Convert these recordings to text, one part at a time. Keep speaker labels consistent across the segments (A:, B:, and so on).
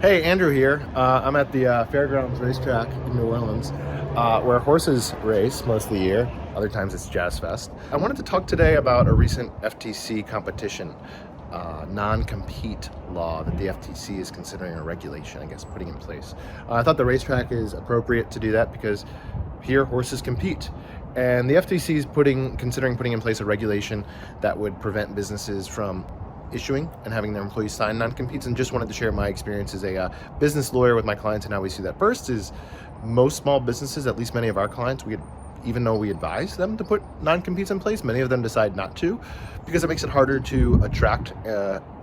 A: Hey, Andrew here. I'm at the Fairgrounds racetrack in New Orleans, where horses race most of the year. Other times it's Jazz Fest. I wanted to talk today about a recent FTC competition non-compete law that the FTC is considering a regulation, I guess, putting in place. I thought the racetrack is appropriate to do that because here horses compete. And the FTC is considering putting in place a regulation that would prevent businesses from issuing and having their employees sign non-competes, and just wanted to share my experience as a business lawyer with my clients and how we see that. First is most small businesses, at least many of our clients, even though we advise them to put non-competes in place, many of them decide not to because it makes it harder to attract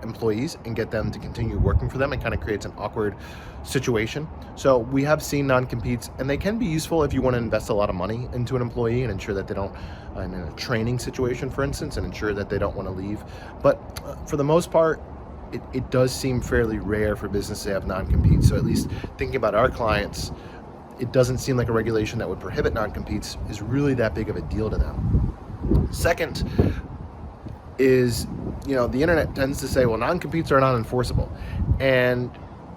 A: employees and get them to continue working for them, and kind of creates an awkward situation. So we have seen non-competes, and they can be useful if you want to invest a lot of money into an employee and ensure that they don't, in a training situation, for instance, and ensure that they don't want to leave. But for the most part, it does seem fairly rare for businesses to have non-competes. So at least thinking about our clients, it doesn't seem like a regulation that would prohibit non-competes is really that big of a deal to them. Second is, the internet tends to say, well, non-competes are not enforceable. And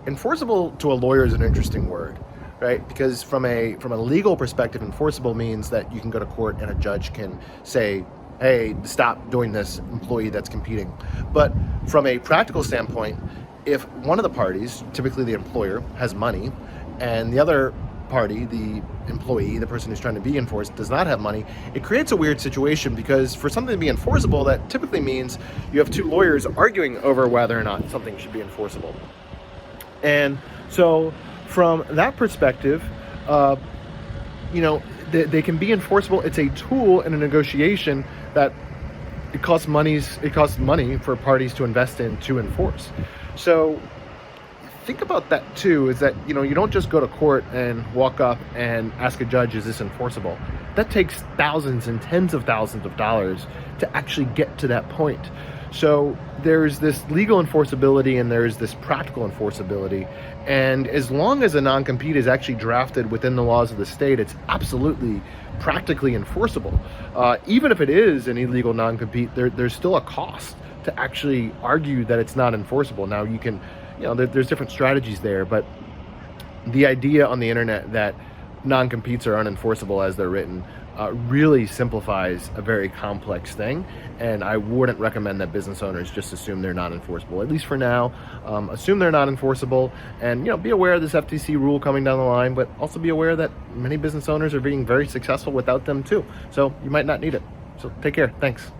A: enforceable to a lawyer is an interesting word, right? Because from a legal perspective, enforceable means that you can go to court and a judge can say, hey, stop doing this, employee that's competing. But from a practical standpoint, if one of the parties, typically the employer, has money, and the other party, the employee, the person who's trying to be enforced, does not have money, it creates a weird situation, because for something to be enforceable, that typically means you have two lawyers arguing over whether or not something should be enforceable. And so from that perspective, they can be enforceable. It's a tool in a negotiation that it costs money for parties to invest in to enforce. So think about that too, is that, you don't just go to court and walk up and ask a judge, is this enforceable? That takes thousands and tens of thousands of dollars to actually get to that point. So there's this legal enforceability and there's this practical enforceability. And as long as a non-compete is actually drafted within the laws of the state, it's absolutely practically enforceable. Even if it is an illegal non-compete, there's still a cost to actually argue that it's not enforceable. Now you can, there's different strategies there, but the idea on the internet that non-competes are unenforceable as they're written really simplifies a very complex thing, and I wouldn't recommend that business owners just assume they're not enforceable, at least for now. Assume they're not enforceable, and be aware of this FTC rule coming down the line, but also be aware that many business owners are being very successful without them too, so you might not need it. So take care. Thanks.